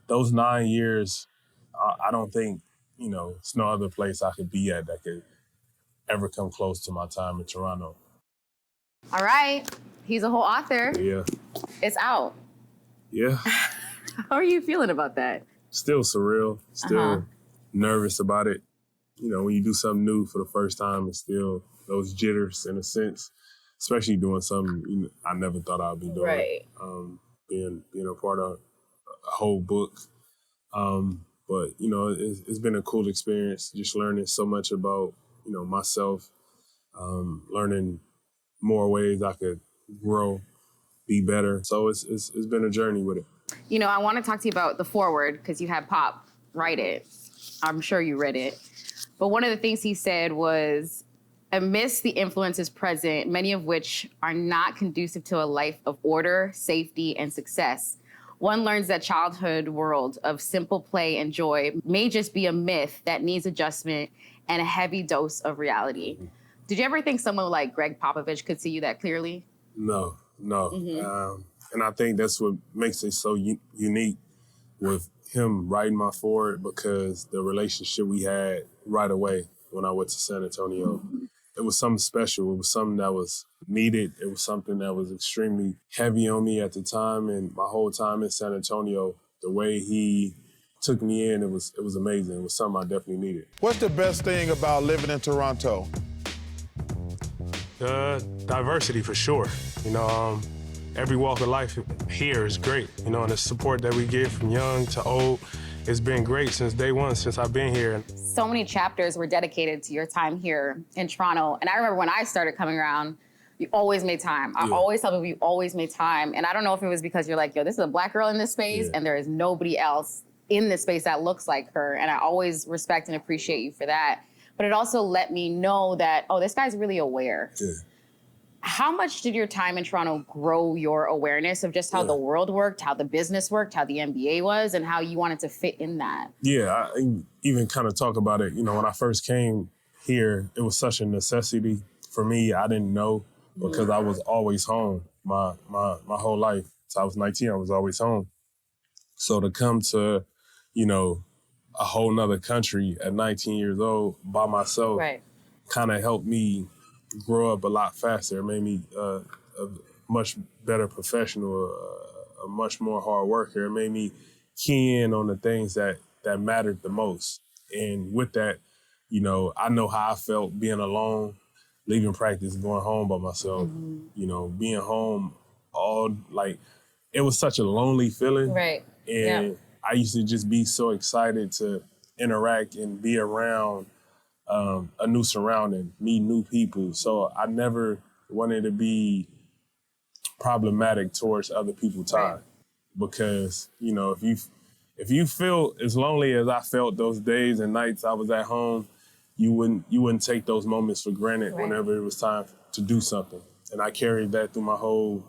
those 9 years, I don't think, it's no other place I could be at that could ever come close to my time in Toronto. All right. He's a whole author. Yeah. It's out. Yeah. How are you feeling about that? Still surreal. Still nervous about it. When you do something new for the first time, it's still those jitters in a sense, especially doing something I never thought I'd be doing. Right. Being a part of a whole book. But, it's been a cool experience, just learning so much about, myself, learning more ways I could grow, be better. So it's been a journey with it. I want to talk to you about the foreword because you had Pop write it. I'm sure you read it. But one of the things he said was, amidst the influences present, many of which are not conducive to a life of order, safety, and success, one learns that childhood world of simple play and joy may just be a myth that needs adjustment and a heavy dose of reality. Mm-hmm. Did you ever think someone like Greg Popovich could see you that clearly? No. Mm-hmm. And I think that's what makes it so unique with him writing my forward, because the relationship we had right away when I went to San Antonio, it was something special. It was something that was needed. It was something that was extremely heavy on me at the time. And my whole time in San Antonio, the way he took me in, it was amazing. It was something I definitely needed. What's the best thing about living in Toronto? Diversity, for sure. Every walk of life here is great, and the support that we get from young to old, it's been great since day one, since I've been here. So many chapters were dedicated to your time here in Toronto. And I remember when I started coming around, you always made time. I always tell people you always made time. And I don't know if it was because you're like, yo, this is a Black girl in this space, and there is nobody else in this space that looks like her. And I always respect and appreciate you for that. But it also let me know that, this guy's really aware. Yeah. How much did your time in Toronto grow your awareness of just how the world worked, how the business worked, how the NBA was, and how you wanted to fit in that? Yeah, I even kind of talk about it. When I first came here, it was such a necessity for me. I didn't know, because I was always home my whole life. So I was 19, I was always home. So to come to, a whole nother country at 19 years old by myself kind of helped me grow up a lot faster. It made me a much better professional, a much more hard worker. It made me key in on the things that mattered the most. And with that, I know how I felt being alone, leaving practice, going home by myself, being home it was such a lonely feeling. Right. And I used to just be so excited to interact and be around a new surrounding, meet new people. So I never wanted to be problematic towards other people's time, because if you feel as lonely as I felt those days and nights I was at home, you wouldn't take those moments for granted whenever it was time to do something. And I carried that through my whole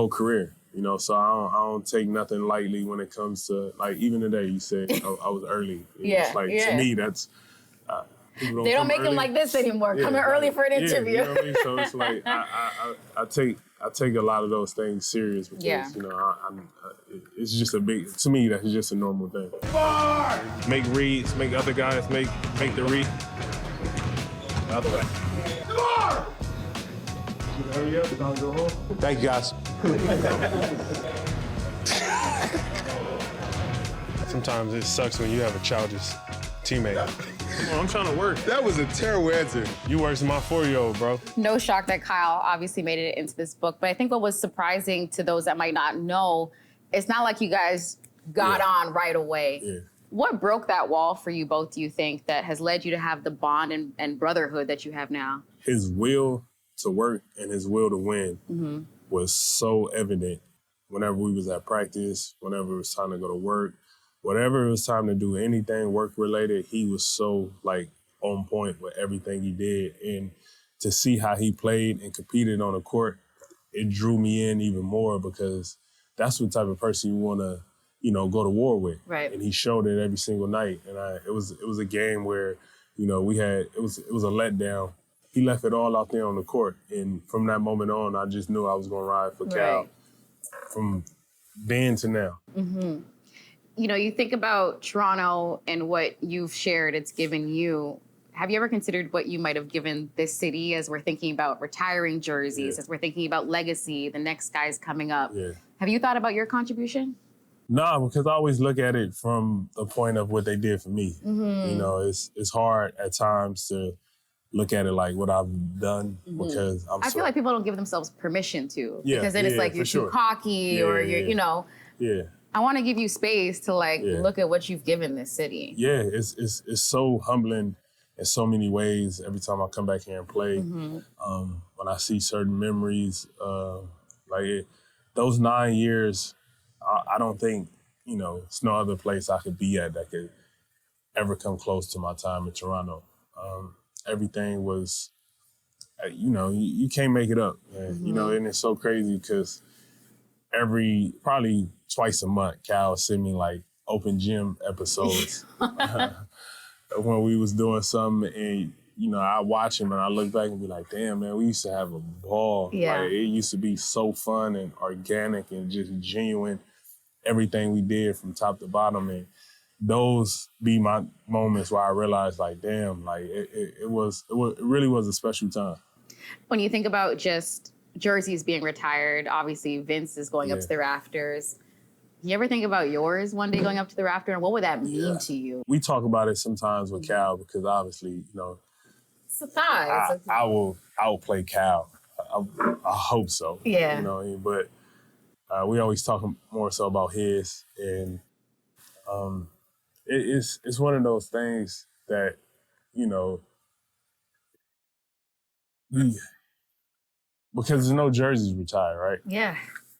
career. So I don't take nothing lightly when it comes to, even today, you said I was early. To me, that's... they don't make them like this anymore. Coming early for an interview. You know what I mean? So it's like, I take a lot of those things serious, because, it's just to me, that's just a normal thing. Make reads, make other guys make the read. The other way. Hurry up, time to go home. Thank you, guys. Sometimes it sucks when you have a childish teammate. Come on, I'm trying to work. That was a terrible answer. You worse than my 4-year-old, bro. No shock that Kyle obviously made it into this book, but I think what was surprising to those that might not know, it's not like you guys got on right away. Yeah. What broke that wall for you both, do you think, that has led you to have the bond and brotherhood that you have now? His will to work and his will to win was so evident whenever we was at practice, whenever it was time to go to work, whatever it was time to do anything work-related, he was so, on point with everything he did. And to see how he played and competed on the court, it drew me in even more, because that's what type of person you want to, go to war with. Right. And he showed it every single night. And it was a game where, it was a letdown. He left it all out there on the court. And from that moment on, I just knew I was going to ride for Cal from then to now. You know, you think about Toronto and what you've shared it's given you. Have you ever considered what you might have given this city as we're thinking about retiring jerseys, as we're thinking about legacy, the next guys coming up? Yeah. Have you thought about your contribution? No, because I always look at it from the point of what they did for me. You know, it's hard at times to look at it like what I've done because I feel like people don't give themselves permission to. Yeah, because then it's like you're too cocky or you're, you know. Yeah. I want to give you space to like look at what you've given this city. Yeah, it's so humbling in so many ways every time I come back here and play. When I see certain memories, those 9 years, I don't think, you know, there's no other place I could be at that could ever come close to my time in Toronto. Everything was, you know, you can't make it up. And, you know, and it's so crazy because probably twice a month, Cal sent me like open gym episodes when we was doing something and, you know, I watch him and I look back and be like, damn, man, we used to have a ball. Yeah. Like, it used to be so fun and organic and just genuine, everything we did from top to bottom. And those be my moments where I realized, like, damn, like it really was a special time. When you think about just jerseys being retired, obviously Vince is going up to the rafters. You ever think about yours one day going up to the rafter, and what would that mean to you? We talk about it sometimes with Cal because obviously, you know, it's a thigh. I will play Cal. I hope so. Yeah. You know, but we always talk more so about his, and it's one of those things that, you know, because there's no jerseys retired, right? Yeah.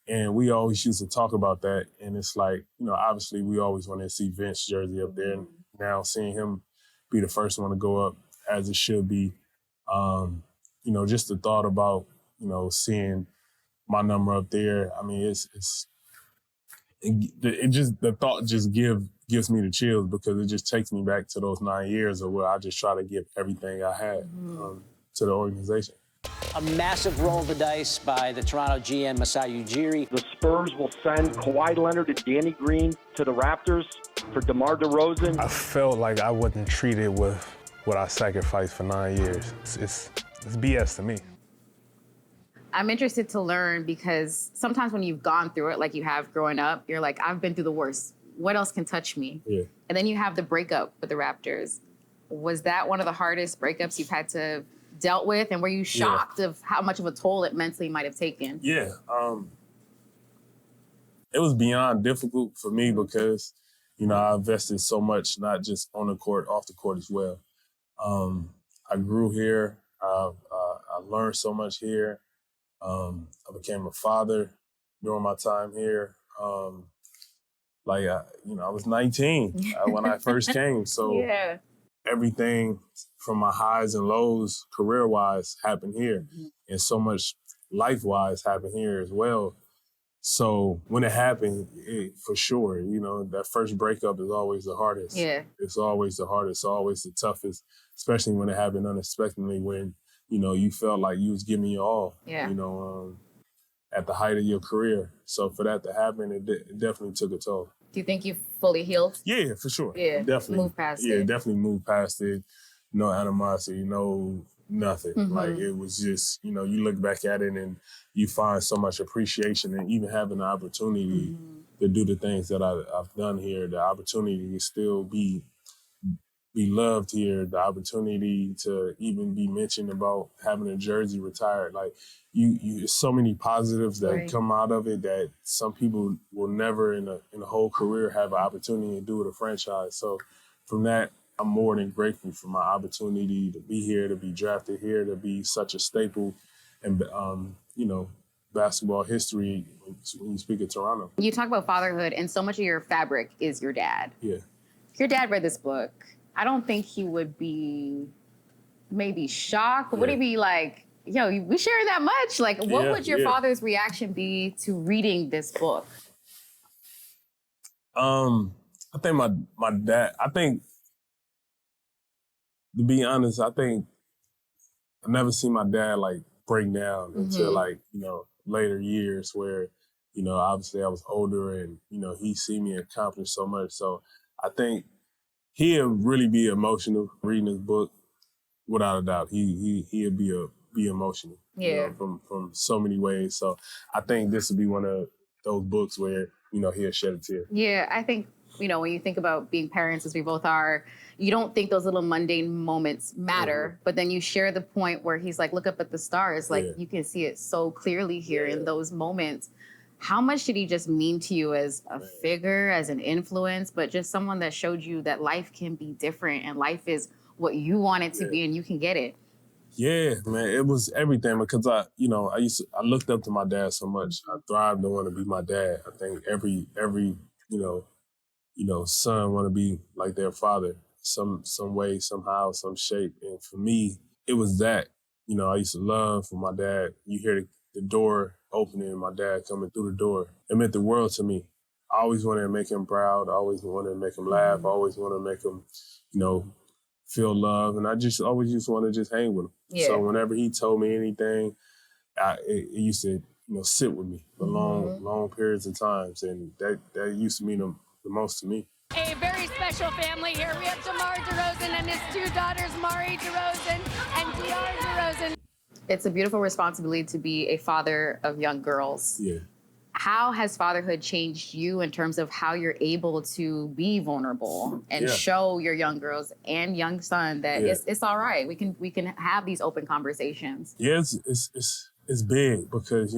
And we always used to talk about that. And it's like, you know, obviously we always want to see Vince's jersey up there. And now seeing him be the first one to go up as it should be, you know, just the thought about, you know, seeing my number up there. I mean, the thought just gives me the chills because it just takes me back to those 9 years of where I just try to give everything I had to the organization. A massive roll of the dice by the Toronto GM, Masai Ujiri. The Spurs will send Kawhi Leonard and Danny Green to the Raptors for DeMar DeRozan. I felt like I wasn't treated with what I sacrificed for 9 years. It's BS to me. I'm interested to learn because sometimes when you've gone through it, like you have growing up, you're like, I've been through the worst. What else can touch me? Yeah. And then you have the breakup with the Raptors. Was that one of the hardest breakups you've had to dealt with? And were you shocked of how much of a toll it mentally might have taken? Yeah. It was beyond difficult for me because, you know, I invested so much, not just on the court, off the court as well. I grew here. I learned so much here. I became a father during my time here. You know, I was 19 when I first came. So everything from my highs and lows career-wise happened here. And so much life-wise happened here as well. So when it happened, for sure, you know, that first breakup is always the hardest. Yeah. It's always the hardest, always the toughest, especially when it happened unexpectedly when, you know, you felt like you was giving your all, you know, at the height of your career. So for that to happen, it definitely took a toll. Do you think you've fully healed? Yeah, for sure. Yeah, definitely. Moved past it. Yeah, definitely moved past it. No animosity, no nothing. Like it was just, you know, you look back at it and you find so much appreciation and even having the opportunity to do the things that I've done here, the opportunity to still be loved here, the opportunity to even be mentioned about having a jersey retired. Like you so many positives that come out of it that some people will never in a whole career have an opportunity to do with a franchise. So from that, I'm more than grateful for my opportunity to be here, to be drafted here, to be such a staple in, you know, basketball history when you speak of Toronto. You talk about fatherhood, and so much of your fabric is your dad. Yeah. If your dad read this book, I don't think he would be maybe shocked, but would he be like, yo, we sharing that much? Like, what would your father's reaction be to reading this book? I think my dad, to be honest, I think I've never seen my dad like break down until like, you know, later years where obviously I was older and, he seen me accomplish so much. So I think he'll really be emotional reading his book, without a doubt. He'll be emotional, from so many ways. So I think this will be one of those books where, he'll shed a tear. Yeah, I think, when you think about being parents, as we both are, you don't think those little mundane moments matter, but then you share the point where he's like, look up at the stars. Like, you can see it so clearly here in those moments. How much did he just mean to you as a figure, as an influence, but just someone that showed you that life can be different and life is what you want it to be and you can get it? Yeah, man, it was everything because I looked up to my dad so much. I thrived to want to be my dad. I think every son want to be like their father, some way, somehow, some shape. And for me, it was that. I used to love for my dad. You hear the door opening and my dad coming through the door. It meant the world to me. I always wanted to make him proud. I always wanted to make him laugh. I always wanted to make him, feel love. And I always just want to just hang with him. Yeah. So whenever he told me anything, it used to, sit with me for long periods of times. And that used to mean the most to me. A very special family here. We have DeMar DeRozan and his two daughters, Mari DeRozan and Dion DeRozan. It's a beautiful responsibility to be a father of young girls. Yeah. How has fatherhood changed you in terms of how you're able to be vulnerable and show your young girls and young son that it's all right. We can have these open conversations. Yeah, it's big because,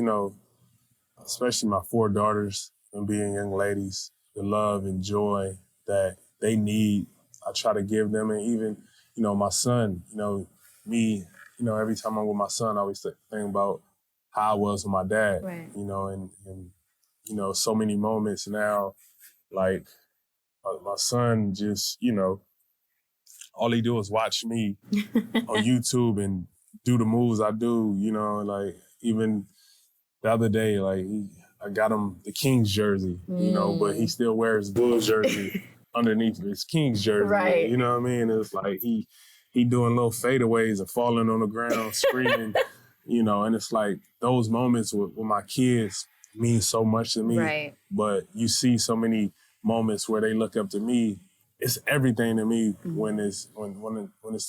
especially my 4 daughters and being young ladies, the love and joy that they need, I try to give them. And even, my son, me, every time I'm with my son, I always think about how I was with my dad, right. And so many moments now, like my son just, all he do is watch me on YouTube and do the moves I do, like even the other day, like I got him the Kings jersey, but he still wears Bulls jersey underneath his Kings jersey. Right. You know what I mean? It's like he doing little fadeaways and falling on the ground, screaming, and it's like those moments with my kids mean so much to me. Right. But you see so many moments where they look up to me. It's everything to me when it's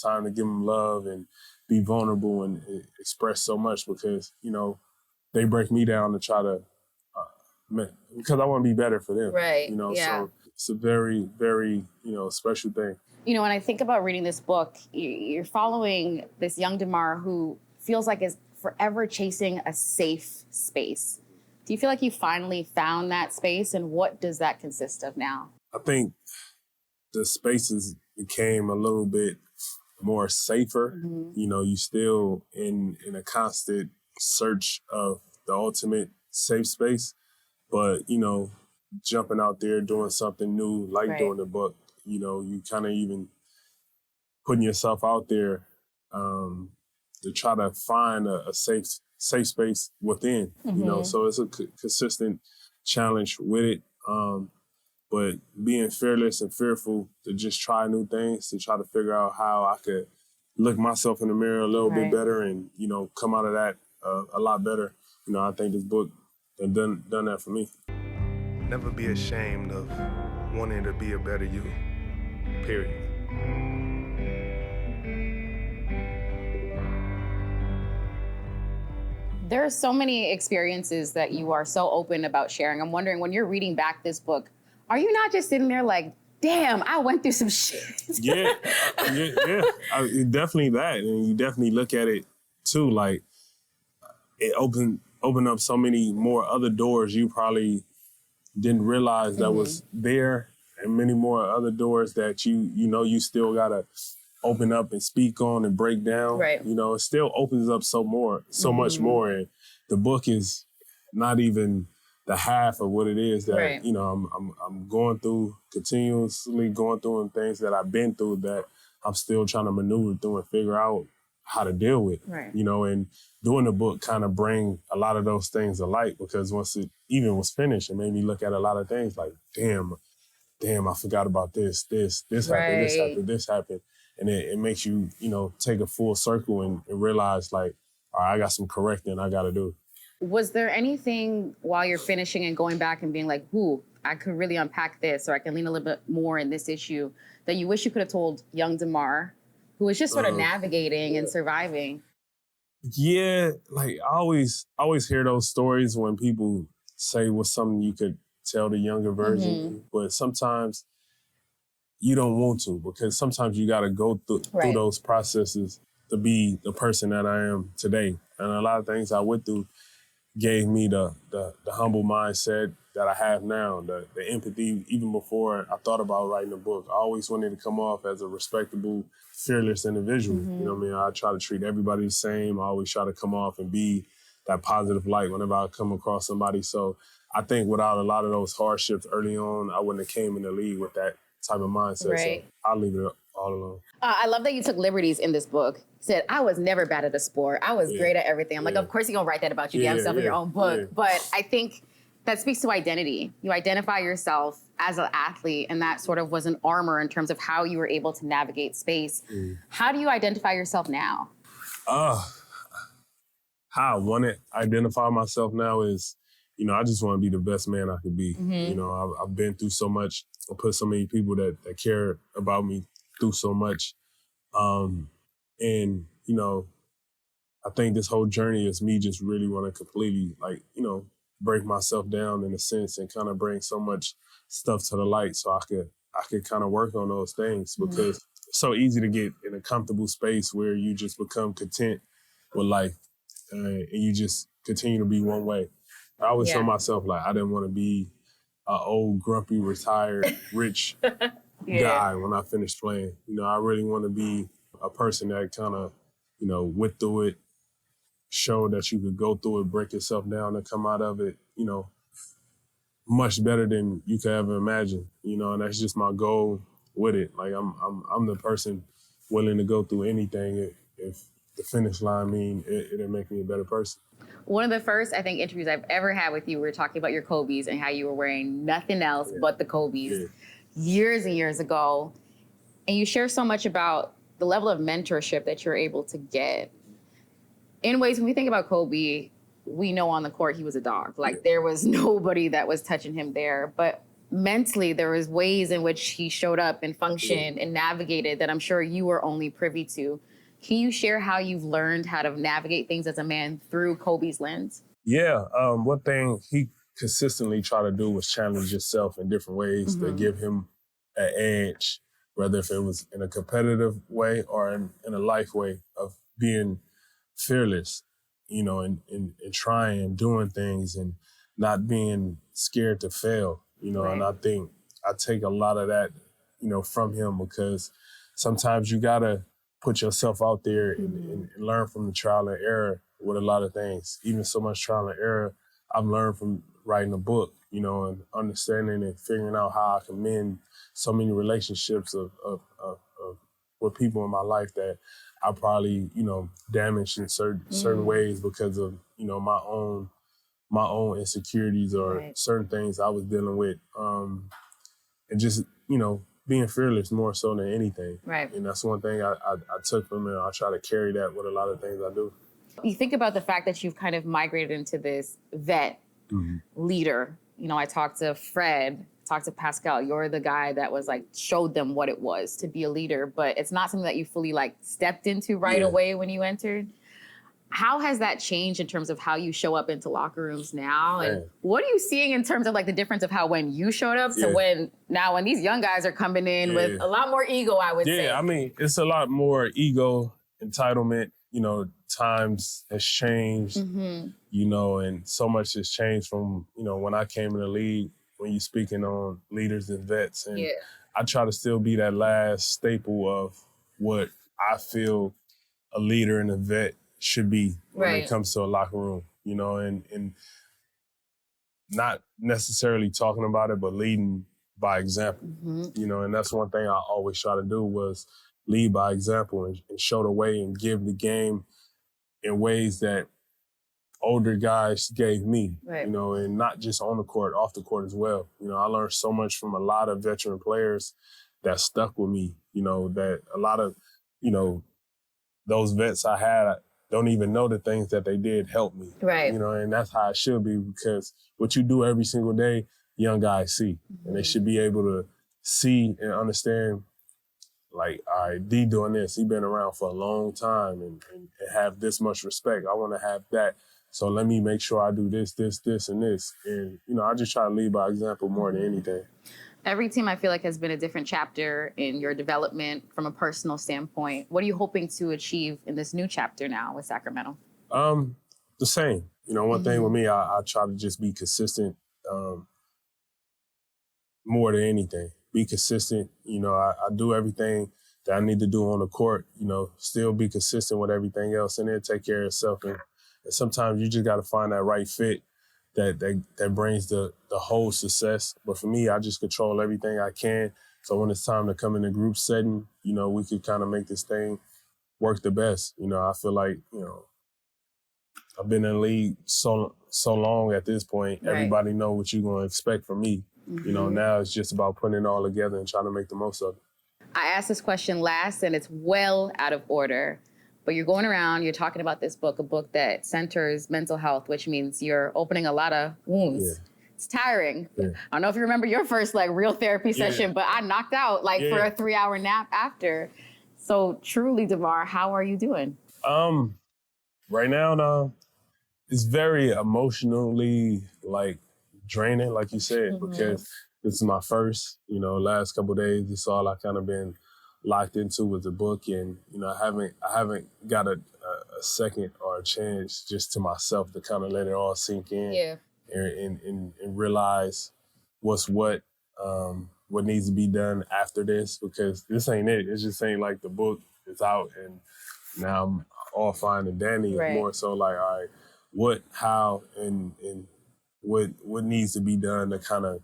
time to give them love and be vulnerable and express so much because, they break me down to try to, because I want to be better for them. Right. So it's a very, very, special thing. When I think about reading this book, you're following this young DeMar who feels like is forever chasing a safe space. Do you feel like you finally found that space, and what does that consist of now? I think the spaces became a little bit more safer. You still in a constant search of the ultimate safe space, but, jumping out there, doing something new, like doing the book, you kind of even putting yourself out there to try to find a safe space within, so it's a consistent challenge with it. But being fearless and fearful to just try new things, to try to figure out how I could look myself in the mirror a little bit better and, come out of that a lot better. I think this book has done that for me. Never be ashamed of wanting to be a better you, period. There are so many experiences that you are so open about sharing. I'm wondering, when you're reading back this book, are you not just sitting there like, damn, I went through some shit? Yeah. Definitely that. And you definitely look at it too, like it opened up so many more other doors you probably didn't realize that was there, and many more other doors that you still gotta open up and speak on and break down. Right. It still opens up so much more. And the book is not even the half of what it is that, I'm going through, continuously going through, and things that I've been through that I'm still trying to maneuver through and figure out how to deal with. Right. And doing the book kind of bring a lot of those things to light, because once it even was finished, it made me look at a lot of things like, damn, I forgot about this happened, this happened. And it makes you, take a full circle and realize, like, all right, I got some correcting I got to do. Was there anything while you're finishing and going back and being like, "Ooh, I could really unpack this, or I can lean a little bit more in this issue," that you wish you could have told young DeMar, who was just sort of navigating and surviving? Yeah, like I always hear those stories when people say what's something you could tell the younger version, but sometimes you don't want to, because sometimes you got to go through those processes to be the person that I am today. And a lot of things I went through gave me the humble mindset that I have now, the empathy. Even before I thought about writing a book, I always wanted to come off as a respectable, fearless individual. You know what I mean? I try to treat everybody the same. I always try to come off and be that positive light whenever I come across somebody. So I think without a lot of those hardships early on, I wouldn't have came in the league with that type of mindset. Right. So I'll leave it all alone. I love that you took liberties in this book. Said, I was never bad at a sport. I was great at everything. I'm like, of course you're going to write that about you. You have stuff in your own book. Yeah. But I think that speaks to identity. You identify yourself as an athlete, and that sort of was an armor in terms of how you were able to navigate space. How do you identify yourself now? How I want to identify myself now is, I just want to be the best man I could be. I've been through so much. I put so many people that care about me through so much. And, I think this whole journey is me just really want to completely, break myself down in a sense and kind of bring so much stuff to the light so I could kind of work on those things, because it's so easy to get in a comfortable space where you just become content with life and you just continue to be one way. I always tell myself, I didn't want to be an old, grumpy, retired, rich guy when I finished playing. I really want to be a person that kind of, went through it, showed that you could go through it, break yourself down and come out of it, much better than you could ever imagine, and that's just my goal with it. Like I'm the person willing to go through anything if the finish line mean it'll make me a better person. One of the first, I think, interviews I've ever had with you, we were talking about your Kobe's and how you were wearing nothing else but the Kobe's years and years ago. And you share so much about the level of mentorship that you're able to get. In ways, when we think about Kobe, we know on the court he was a dog. There was nobody that was touching him there. But mentally, there was ways in which he showed up and functioned and navigated that I'm sure you were only privy to. Can you share how you've learned how to navigate things as a man through Kobe's lens? Yeah. One thing he consistently tried to do was challenge himself in different ways to give him an edge, whether if it was in a competitive way or in a life way of being fearless, and trying, doing things and not being scared to fail, and I think I take a lot of that, from him, because sometimes you gotta put yourself out there and learn from the trial and error with a lot of things. Even so much trial and error I've learned from writing a book, and understanding and figuring out how I can mend so many relationships of with people in my life that I probably, damaged in certain ways because of, my own insecurities or certain things I was dealing with. And just, being fearless more so than anything. Right. And that's one thing I took from it. I try to carry that with a lot of things I do. You think about the fact that you've kind of migrated into this vet leader. I talked to Fred, talked to Pascal. You're the guy that was showed them what it was to be a leader, but it's not something that you fully stepped into right away when you entered. How has that changed in terms of how you show up into locker rooms now? And what are you seeing in terms of the difference of how when you showed up to when these young guys are coming in with a lot more ego, I would say. Yeah, I mean, it's a lot more ego, entitlement. Times has changed, and so much has changed from, when I came in the league, when you're speaking on leaders and vets. And I try to still be that last staple of what I feel a leader and a vet should be when it comes to a locker room, and not necessarily talking about it, but leading by example, and that's one thing I always try to do was lead by example and show the way and give the game in ways that older guys gave me, and not just on the court, off the court as well. I learned so much from a lot of veteran players that stuck with me, that a lot of, those vets I had don't even know the things that they did help me. Right. You know, and that's how it should be, because what you do every single day, young guys see. And they should be able to see and understand, like, all right, D doing this. He been around for a long time and have this much respect. I want to have that. So let me make sure I do this, this, this, and this. And, you know, I just try to lead by example more than anything. Every team, I feel like, has been a different chapter in your development from a personal standpoint. What are you hoping to achieve in this new chapter now with Sacramento? The same. You know, one thing with me, I try to just be consistent more than anything. Be consistent. You know, I do everything that I need to do on the court, you know, still be consistent with everything else, and then take care of yourself. And sometimes you just got to find that right fit that brings the whole success. But for me, I just control everything I can. So when it's time to come in a group setting, you know, we could kind of make this thing work the best. You know, I feel like, you know, I've been in the league so long at this point. Right. Everybody know what you're going to expect from me. You know, now it's just about putting it all together and trying to make the most of it. I asked this question last, and it's well out of order. But you're going around, you're talking about this book, a book that centers mental health, which means you're opening a lot of wounds. Yeah. It's tiring. Yeah. I don't know if you remember your first real therapy session, but I knocked out for a 3-hour nap after. So truly, DeMar, how are you doing? Right now, it's very emotionally draining, like you said, because this is my first, you know, last couple of days. This is all I kind of been locked into with the book, and you know, I haven't got a second or a chance just to myself to kind of let it all sink in, and realize what needs to be done after this, because this ain't it. It just ain't like the book is out and now I'm all fine and dandy. Right. More so like, all right, what, how, and what needs to be done to kind of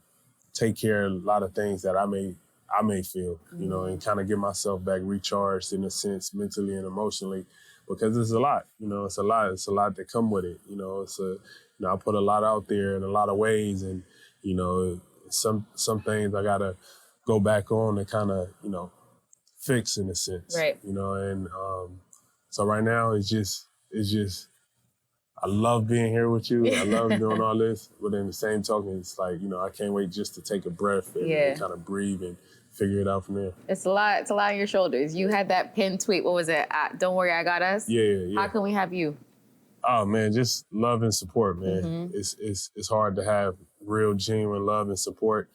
take care of a lot of things that I may feel, you know, and kind of get myself back recharged in a sense, mentally and emotionally, because it's a lot, you know, it's a lot that come with it. You know, you know, I put a lot out there in a lot of ways, and, you know, some things I gotta go back on and kind of, you know, fix in a sense, right? You know, and so right now it's just I love being here with you. I love doing all this, but in the same token, it's like, you know, I can't wait just to take a breath and kind of breathe and figure it out from there. It's a lot on your shoulders. You had that pinned tweet. What was it? Don't worry, I got us. Yeah. How can we have you? Oh man, just love and support, man. It's hard to have real, genuine love and support,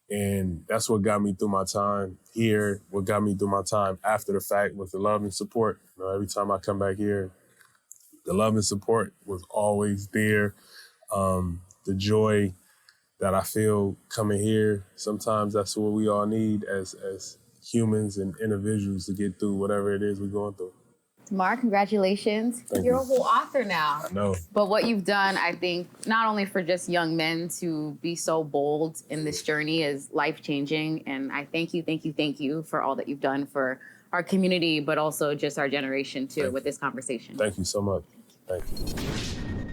and that's what got me through my time here. What got me through my time after the fact was the love and support. You know, every time I come back here, the love and support was always there. The joy that I feel coming here, sometimes that's what we all need as humans and individuals to get through whatever it is we're going through. DeMar, congratulations. You're a whole author now. I know. But what you've done, I think, not only for just young men to be so bold in this journey is life-changing. And I thank you for all that you've done for our community, but also just our generation too, with this conversation. Thank you so much. Thank you.